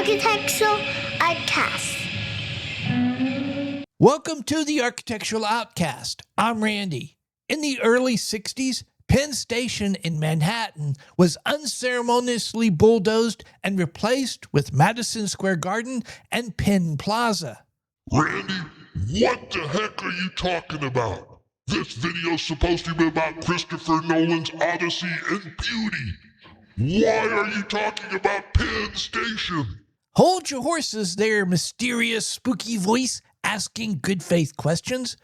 Architectural Outcast. Welcome to the Architectural Outcast. I'm Randy. In the early 60s, Penn Station in Manhattan was unceremoniously bulldozed and replaced with Madison Square Garden and Penn Plaza. Randy, what the heck are you talking about? This video's supposed to be about Christopher Nolan's Odyssey and beauty. Why are you talking about Penn Station? Hold your horses there, mysterious, spooky voice asking good faith questions.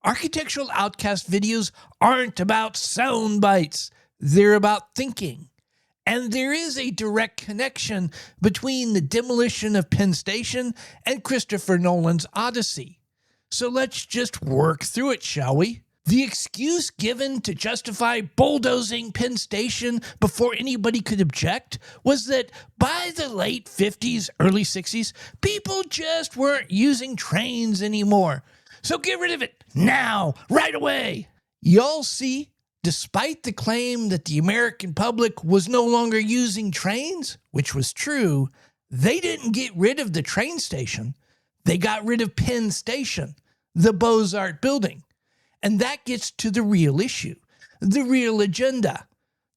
Architectural Outcast videos aren't about sound bites. They're about thinking. And there is a direct connection between the demolition of Penn Station and Christopher Nolan's Odyssey. So let's just work through it, shall we? The excuse given to justify bulldozing Penn Station before anybody could object was that by the late 50s, early 60s, people just weren't using trains anymore. So get rid of it now, right away. Y'all see, despite the claim that the American public was no longer using trains, which was true, they didn't get rid of the train station. They got rid of Penn Station, the Beaux-Arts building. And that gets to the real issue, the real agenda,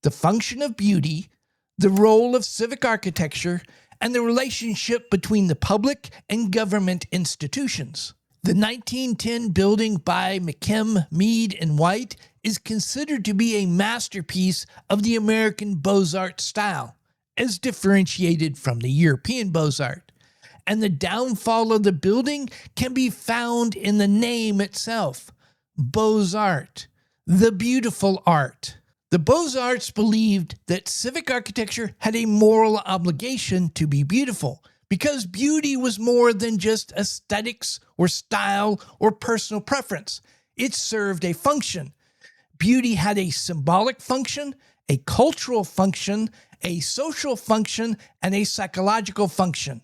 the function of beauty, the role of civic architecture, and the relationship between the public and government institutions. The 1910 building by McKim, Mead, and White is considered to be a masterpiece of the American Beaux-Arts style, as differentiated from the European Beaux-Arts. And the downfall of the building can be found in the name itself. Beaux-Arts, the beautiful art. The Beaux-Arts believed that civic architecture had a moral obligation to be beautiful because beauty was more than just aesthetics or style or personal preference. It served a function. Beauty had a symbolic function, a cultural function, a social function, and a psychological function.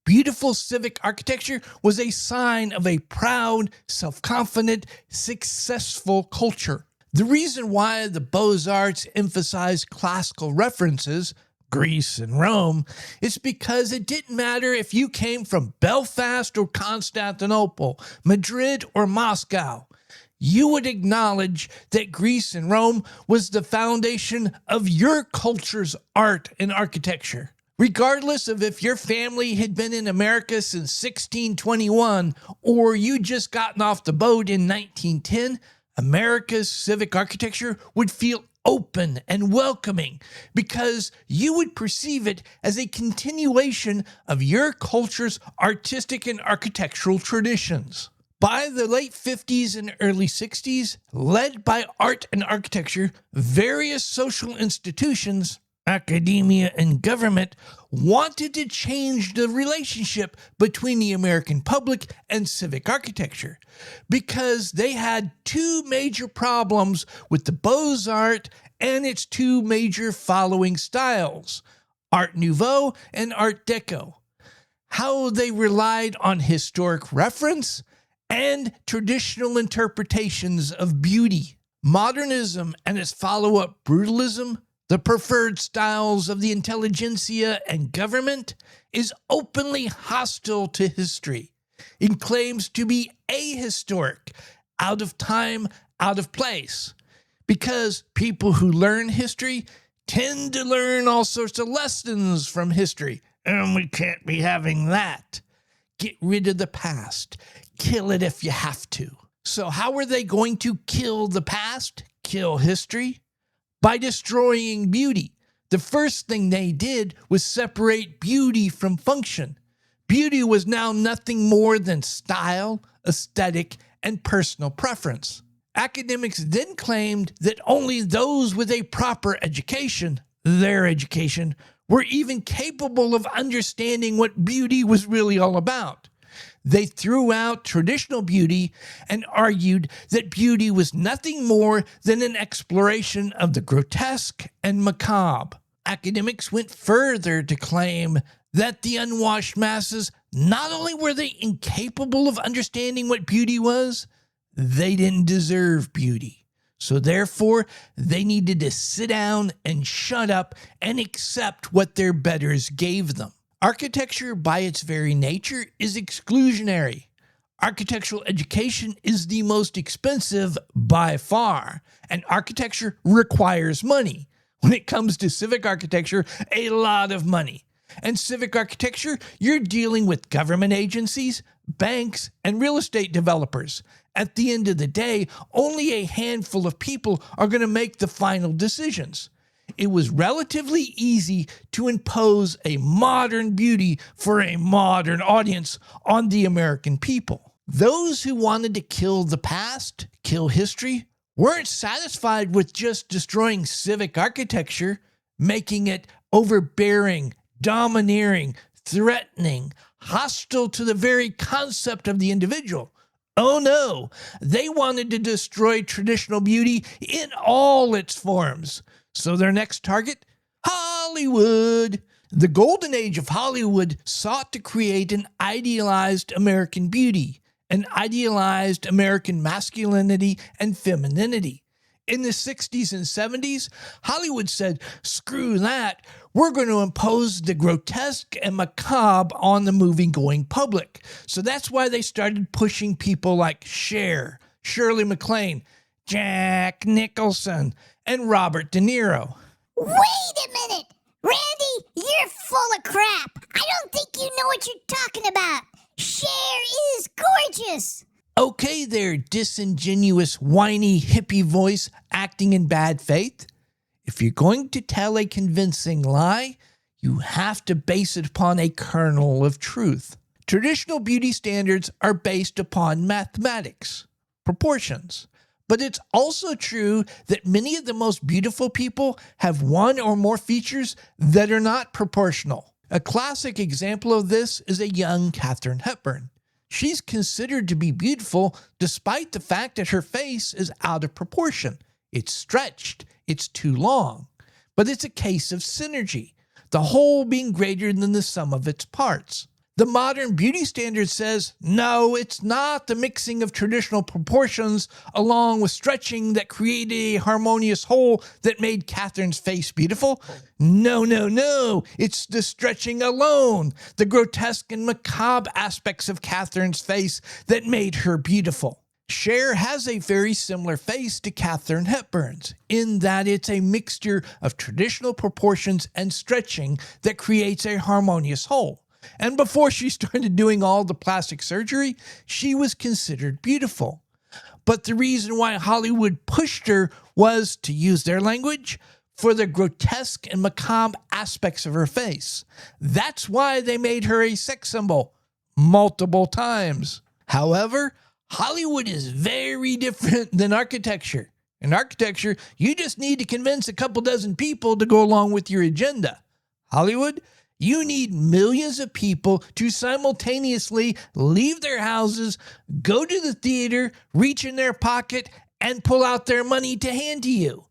Beautiful civic architecture was a sign of a proud, self-confident, successful culture. The reason why the Beaux-Arts emphasized classical references, Greece and Rome, is because it didn't matter if you came from Belfast or Constantinople, Madrid or Moscow. You would acknowledge that Greece and Rome was the foundation of your culture's art and architecture. Regardless of if your family had been in America since 1621 or you just gotten off the boat in 1910, America's civic architecture would feel open and welcoming because you would perceive it as a continuation of your culture's artistic and architectural traditions. By the late 50s and early 60s, led by art and architecture, various social institutions, academia and government wanted to change the relationship between the American public and civic architecture because they had two major problems with the Beaux-Arts and its two major following styles, Art Nouveau and Art Deco. How they relied on historic reference and traditional interpretations of beauty. Modernism and its follow-up brutalism, the preferred styles of the intelligentsia and government, is openly hostile to history. It claims to be ahistoric, out of time, out of place, because people who learn history tend to learn all sorts of lessons from history, and we can't be having that. Get rid of the past. Kill it if you have to. So how are they going to kill the past? Kill history? By destroying beauty. The first thing they did was separate beauty from function. Beauty was now nothing more than style, aesthetic, and personal preference. Academics then claimed that only those with a proper education, their education, were even capable of understanding what beauty was really all about. They threw out traditional beauty and argued that beauty was nothing more than an exploration of the grotesque and macabre. Academics went further to claim that the unwashed masses, not only were they incapable of understanding what beauty was, they didn't deserve beauty. So therefore, they needed to sit down and shut up and accept what their betters gave them. Architecture, by its very nature, is exclusionary. Architectural education is the most expensive by far, and architecture requires money. When it comes to civic architecture, a lot of money. And civic architecture, you're dealing with government agencies, banks, and real estate developers. At the end of the day, only a handful of people are going to make the final decisions. It was relatively easy to impose a modern beauty for a modern audience on the American people. Those who wanted to kill the past, kill history, weren't satisfied with just destroying civic architecture, making it overbearing, domineering, threatening, hostile to the very concept of the individual. Oh no, they wanted to destroy traditional beauty in all its forms. So their next target? Hollywood. The golden age of Hollywood sought to create an idealized American beauty, an idealized American masculinity and femininity. In the 60s and 70s, Hollywood said, screw that, we're going to impose the grotesque and macabre on the movie-going public. So that's why they started pushing people like Cher, Shirley MacLaine, Jack Nicholson, and Robert De Niro. Wait a minute! Randy, you're full of crap! I don't think you know what you're talking about! Cher is gorgeous! Okay there, disingenuous, whiny, hippie voice acting in bad faith. If you're going to tell a convincing lie, you have to base it upon a kernel of truth. Traditional beauty standards are based upon mathematics, proportions. But it's also true that many of the most beautiful people have one or more features that are not proportional. A classic example of this is a young Katharine Hepburn. She's considered to be beautiful despite the fact that her face is out of proportion. It's stretched, it's too long. But it's a case of synergy, the whole being greater than the sum of its parts. The modern beauty standard says, no, it's not the mixing of traditional proportions along with stretching that created a harmonious whole that made Catherine's face beautiful. No, it's the stretching alone, the grotesque and macabre aspects of Catherine's face that made her beautiful. Cher has a very similar face to Katharine Hepburn's, in that it's a mixture of traditional proportions and stretching that creates a harmonious whole. And before she started doing all the plastic surgery, she was considered beautiful. But the reason why Hollywood pushed her was, to use their language, for the grotesque and macabre aspects of her face. That's why they made her a sex symbol multiple times. However, Hollywood is very different than architecture. In architecture, you just need to convince a couple dozen people to go along with your agenda. Hollywood, you need millions of people to simultaneously leave their houses, go to the theater, reach in their pocket, and pull out their money to hand to you.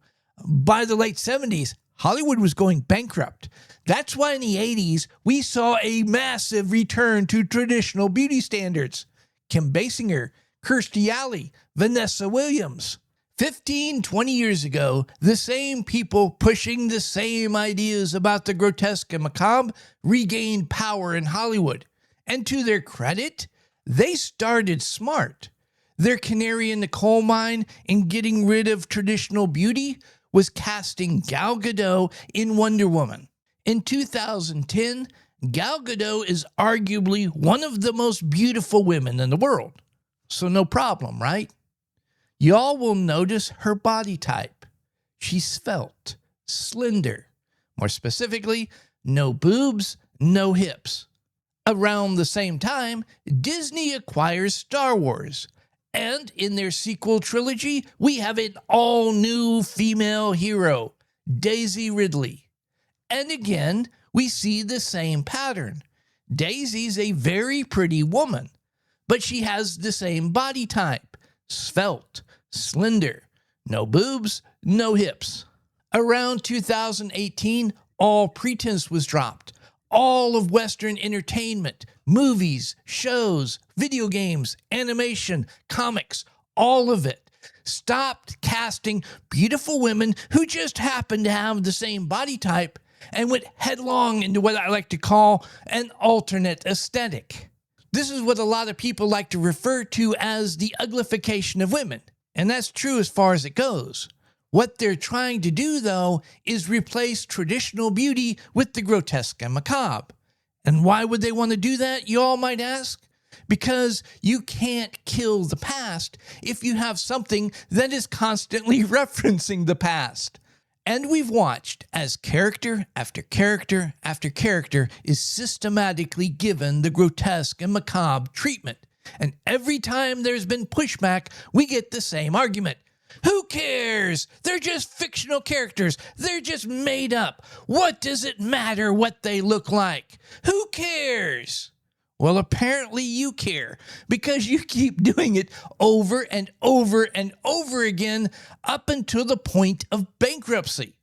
By the late 70s, Hollywood was going bankrupt. That's why in the 80s, we saw a massive return to traditional beauty standards. Kim Basinger, Kirstie Alley, Vanessa Williams. 15, 20 years ago, the same people pushing the same ideas about the grotesque and macabre regained power in Hollywood. And to their credit, they started smart. Their canary in the coal mine in getting rid of traditional beauty was casting Gal Gadot in Wonder Woman. In 2010, Gal Gadot is arguably one of the most beautiful women in the world. So no problem, right? Y'all will notice her body type. She's svelte, slender. More specifically, no boobs, no hips. Around the same time, Disney acquires Star Wars. And in their sequel trilogy, we have an all-new female hero, Daisy Ridley. And again, we see the same pattern. Daisy's a very pretty woman, but she has the same body type, svelte, slender, no boobs, no hips. Around 2018, all pretense was dropped. All of Western entertainment, movies, shows, video games, animation, comics, all of it stopped casting beautiful women who just happen to have the same body type and went headlong into what I like to call an alternate aesthetic. This is what a lot of people like to refer to as the uglification of women, and that's true as far as it goes. What they're trying to do, though, is replace traditional beauty with the grotesque and macabre. And why would they want to do that, you all might ask? Because you can't kill the past if you have something that is constantly referencing the past. And we've watched as character after character after character is systematically given the grotesque and macabre treatment. And every time there's been pushback, we get the same argument. Who cares? They're just fictional characters. They're just made up. What does it matter what they look like? Who cares? Well, apparently you care, because you keep doing it over and over and over again up until the point of bankruptcy.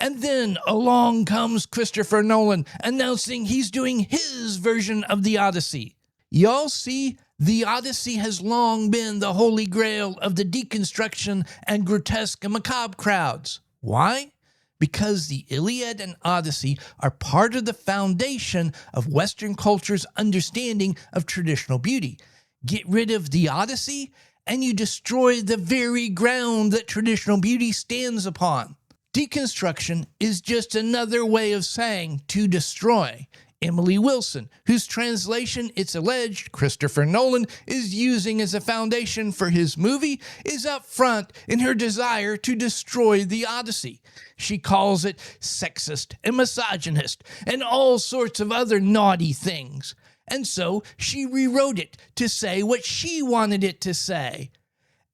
And then along comes Christopher Nolan announcing he's doing his version of the Odyssey. Y'all see, the Odyssey has long been the holy grail of the deconstruction and grotesque and macabre crowds. Why? Because the Iliad and Odyssey are part of the foundation of Western culture's understanding of traditional beauty. Get rid of the Odyssey, and you destroy the very ground that traditional beauty stands upon. Deconstruction is just another way of saying to destroy. Emily Wilson, whose translation it's alleged Christopher Nolan is using as a foundation for his movie, is up front in her desire to destroy the Odyssey. She calls it sexist and misogynist and all sorts of other naughty things. And so she rewrote it to say what she wanted it to say,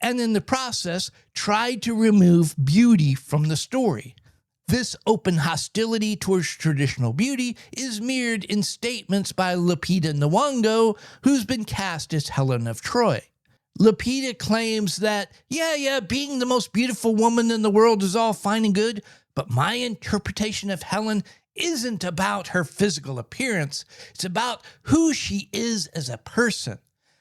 and in the process tried to remove beauty from the story. This open hostility towards traditional beauty is mirrored in statements by Lupita Nyong'o, who's been cast as Helen of Troy. Lupita claims that, being the most beautiful woman in the world is all fine and good, but my interpretation of Helen isn't about her physical appearance. It's about who she is as a person.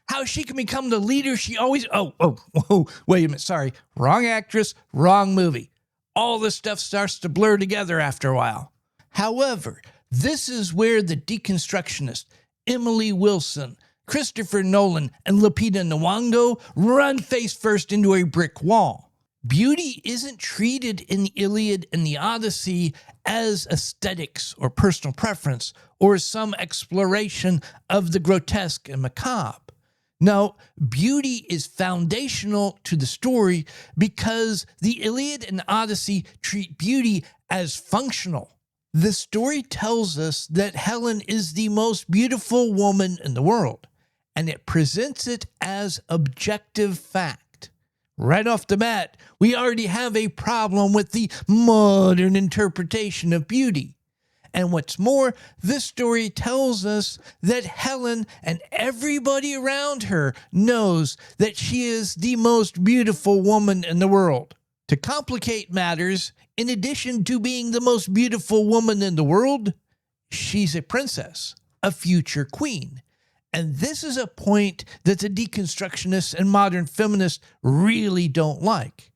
How she can become the leader she always... wait a minute, sorry. Wrong actress, wrong movie. All this stuff starts to blur together after a while. However, this is where the deconstructionist Emily Wilson, Christopher Nolan, and Lupita Nyong'o run face first into a brick wall. Beauty isn't treated in the Iliad and the Odyssey as aesthetics or personal preference or some exploration of the grotesque and macabre. No, beauty is foundational to the story because the Iliad and Odyssey treat beauty as functional. The story tells us that Helen is the most beautiful woman in the world, and it presents it as objective fact. Right off the bat, we already have a problem with the modern interpretation of beauty. And what's more, this story tells us that Helen and everybody around her knows that she is the most beautiful woman in the world. To complicate matters, in addition to being the most beautiful woman in the world, she's a princess, a future queen. And this is a point that the deconstructionists and modern feminists really don't like.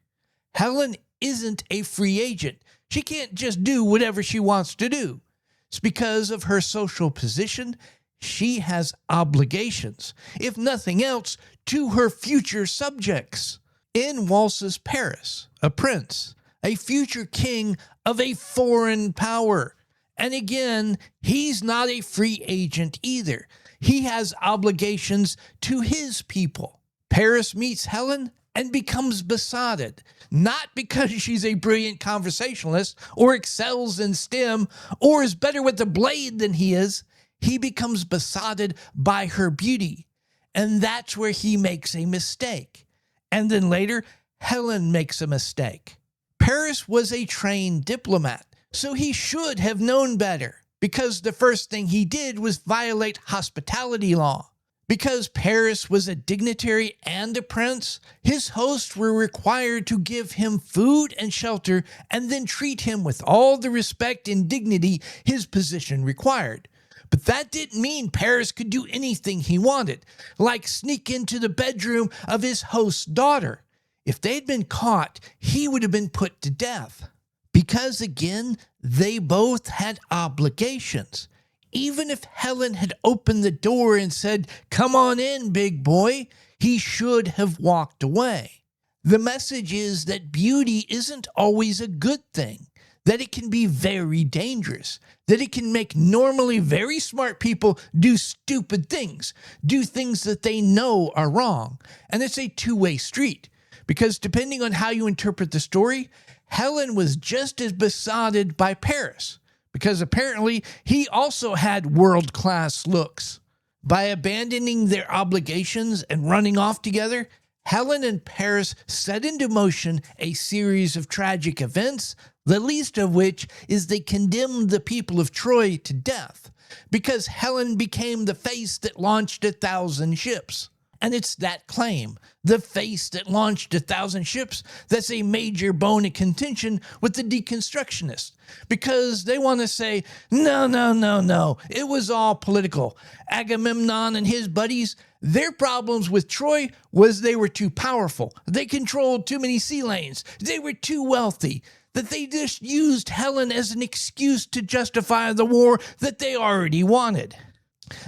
Helen isn't a free agent. She can't just do whatever she wants to do. It's because of her social position. She has obligations, if nothing else, to her future subjects. In waltzes Paris, a prince, a future king of a foreign power. And again, he's not a free agent either. He has obligations to his people. Paris meets Helen and becomes besotted, not because she's a brilliant conversationalist or excels in STEM or is better with the blade than he is. He becomes besotted by her beauty, and that's where he makes a mistake. And then later, Helen makes a mistake. Paris was a trained diplomat, so he should have known better, because the first thing he did was violate hospitality law. Because Paris was a dignitary and a prince, his hosts were required to give him food and shelter and then treat him with all the respect and dignity his position required. But that didn't mean Paris could do anything he wanted, like sneak into the bedroom of his host's daughter. If they'd been caught, he would have been put to death. Because again, they both had obligations. Even if Helen had opened the door and said, "Come on in, big boy," he should have walked away. The message is that beauty isn't always a good thing, that it can be very dangerous, that it can make normally very smart people do stupid things, do things that they know are wrong. And it's a two-way street, because depending on how you interpret the story, Helen was just as besotted by Paris, because apparently he also had world-class looks. By abandoning their obligations and running off together, Helen and Paris set into motion a series of tragic events, the least of which is they condemned the people of Troy to death, because Helen became the face that launched 1,000 ships. And it's that claim, the face that launched 1,000 ships, that's a major bone of contention with the deconstructionists, because they want to say, no, it was all political. Agamemnon and his buddies, their problems with Troy was they were too powerful. They controlled too many sea lanes. They were too wealthy, that they just used Helen as an excuse to justify the war that they already wanted.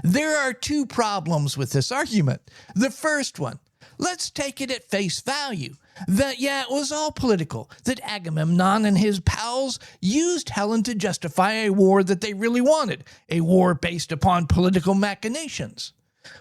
There are two problems with this argument. The first one, let's take it at face value, that it was all political, that Agamemnon and his pals used Helen to justify a war that they really wanted, a war based upon political machinations.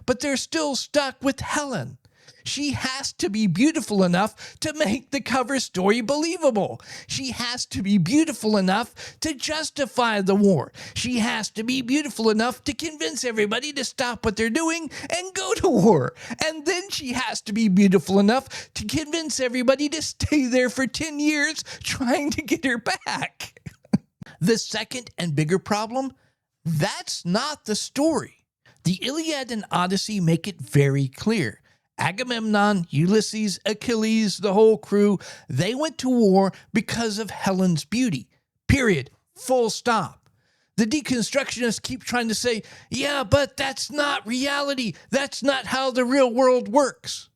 But they're still stuck with Helen. She has to be beautiful enough to make the cover story believable. She has to be beautiful enough to justify the war. She has to be beautiful enough to convince everybody to stop what they're doing and go to war. And then she has to be beautiful enough to convince everybody to stay there for 10 years trying to get her back. The second and bigger problem, that's not the story. The Iliad and Odyssey make it very clear. Agamemnon, Ulysses, Achilles, the whole crew, they went to war because of Helen's beauty. Period. Full stop. The deconstructionists keep trying to say, yeah, but that's not reality. That's not how the real world works.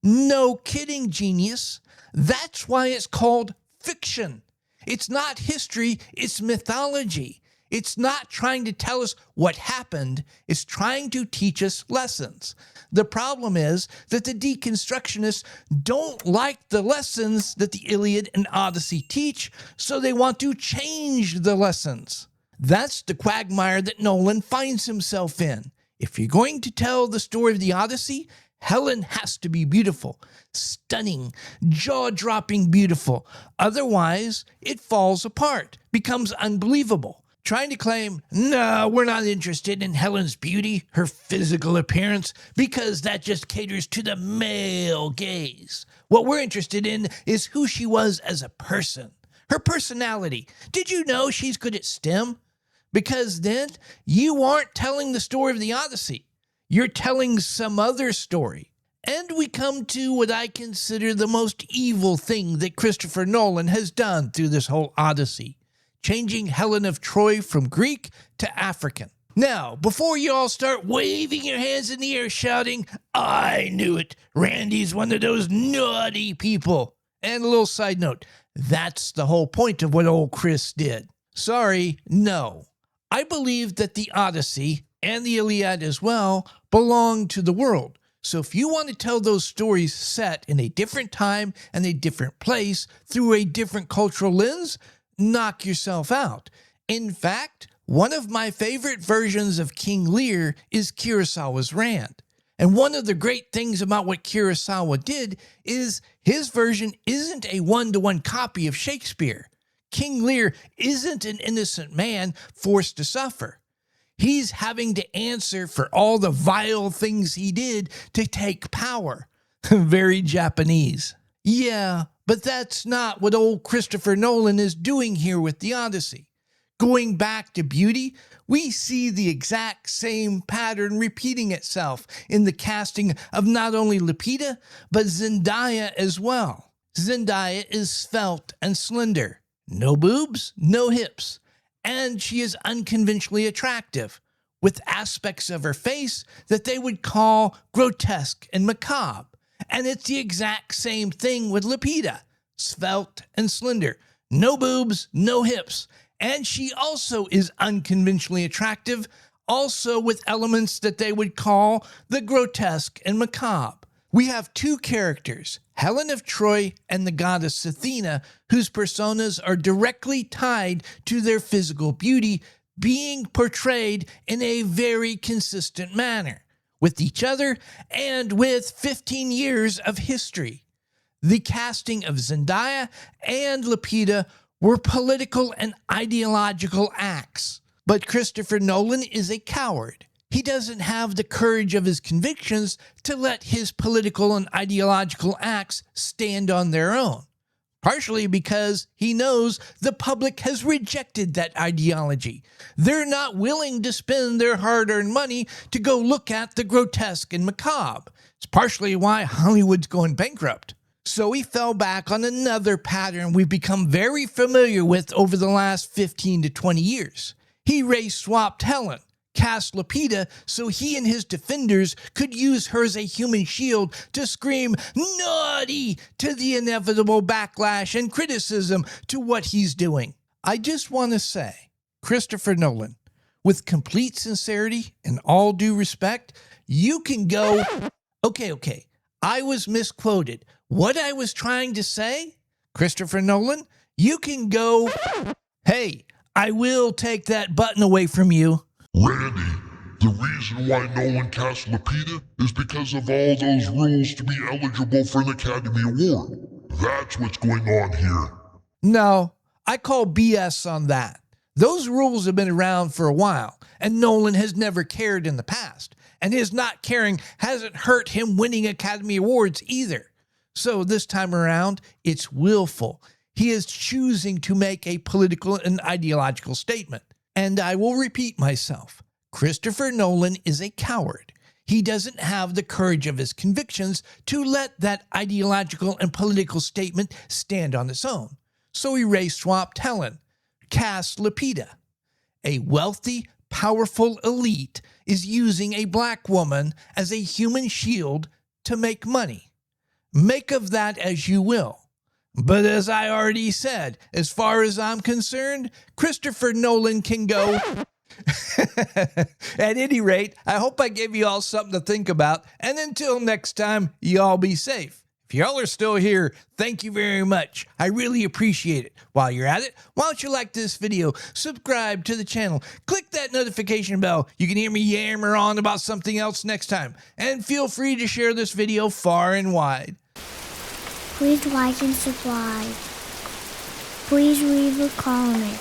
No kidding, genius. That's why it's called fiction. It's not history, it's mythology. It's not trying to tell us what happened, it's trying to teach us lessons. The problem is that the deconstructionists don't like the lessons that the Iliad and Odyssey teach, so they want to change the lessons. That's the quagmire that Nolan finds himself in. If you're going to tell the story of the Odyssey, Helen has to be beautiful, stunning, jaw-dropping beautiful. Otherwise, it falls apart, becomes unbelievable. Trying to claim, no, we're not interested in Helen's beauty, her physical appearance, because that just caters to the male gaze. What we're interested in is who she was as a person, her personality. Did you know she's good at STEM? Because then you aren't telling the story of the Odyssey. You're telling some other story. And we come to what I consider the most evil thing that Christopher Nolan has done through this whole Odyssey. Changing Helen of Troy from Greek to African. Now, before you all start waving your hands in the air shouting, I knew it, Randy's one of those naughty people. And a little side note, that's the whole point of what old Chris did. Sorry, no. I believe that the Odyssey, and the Iliad as well, belong to the world. So if you want to tell those stories set in a different time and a different place through a different cultural lens, knock yourself out. In fact, one of my favorite versions of King Lear is Kurosawa's Rand. And one of the great things about what Kurosawa did is his version isn't a one-to-one copy of Shakespeare. King Lear isn't an innocent man forced to suffer. He's having to answer for all the vile things he did to take power. Very Japanese. Yeah, but that's not what old Christopher Nolan is doing here with the Odyssey. Going back to beauty, we see the exact same pattern repeating itself in the casting of not only Lupita, but Zendaya as well. Zendaya is svelte and slender. No boobs, no hips. And she is unconventionally attractive, with aspects of her face that they would call grotesque and macabre. And it's the exact same thing with Lupita, svelte and slender. No boobs, no hips. And she also is unconventionally attractive, also with elements that they would call the grotesque and macabre. We have two characters, Helen of Troy and the goddess Athena, whose personas are directly tied to their physical beauty, being portrayed in a very consistent manner, with each other and with 15 years of history. The casting of Zendaya and Lupita were political and ideological acts. But Christopher Nolan is a coward. He doesn't have the courage of his convictions to let his political and ideological acts stand on their own. Partially because he knows the public has rejected that ideology. They're not willing to spend their hard-earned money to go look at the grotesque and macabre. It's partially why Hollywood's going bankrupt. So he fell back on another pattern we've become very familiar with over the last 15 to 20 years. He race-swapped Helen, cast Lupita so he and his defenders could use her as a human shield to scream naughty to the inevitable backlash and criticism to what he's doing. I just want to say, Christopher Nolan, with complete sincerity and all due respect, you can go, okay, I was misquoted. What I was trying to say, Christopher Nolan, you can go, hey, I will take that button away from you. Randy, the reason why Nolan cast Lupita is because of all those rules to be eligible for an Academy Award. That's what's going on here. No, I call BS on that. Those rules have been around for a while, and Nolan has never cared in the past, and his not caring hasn't hurt him winning Academy Awards either. So this time around, it's willful. He is choosing to make a political and ideological statement. And I will repeat myself. Christopher Nolan is a coward. He doesn't have the courage of his convictions to let that ideological and political statement stand on its own. So he race-swapped Helen, cast Lupita. A wealthy, powerful elite is using a black woman as a human shield to make money. Make of that as you will. But as I already said, as far as I'm concerned, Christopher Nolan can go. At any rate, I hope I gave you all something to think about. And until next time, y'all be safe. If y'all are still here, thank you very much. I really appreciate it. While you're at it, why don't you like this video, subscribe to the channel, click that notification bell. You can hear me yammer on about something else next time. And feel free to share this video far and wide. Please like and subscribe. Please leave a comment.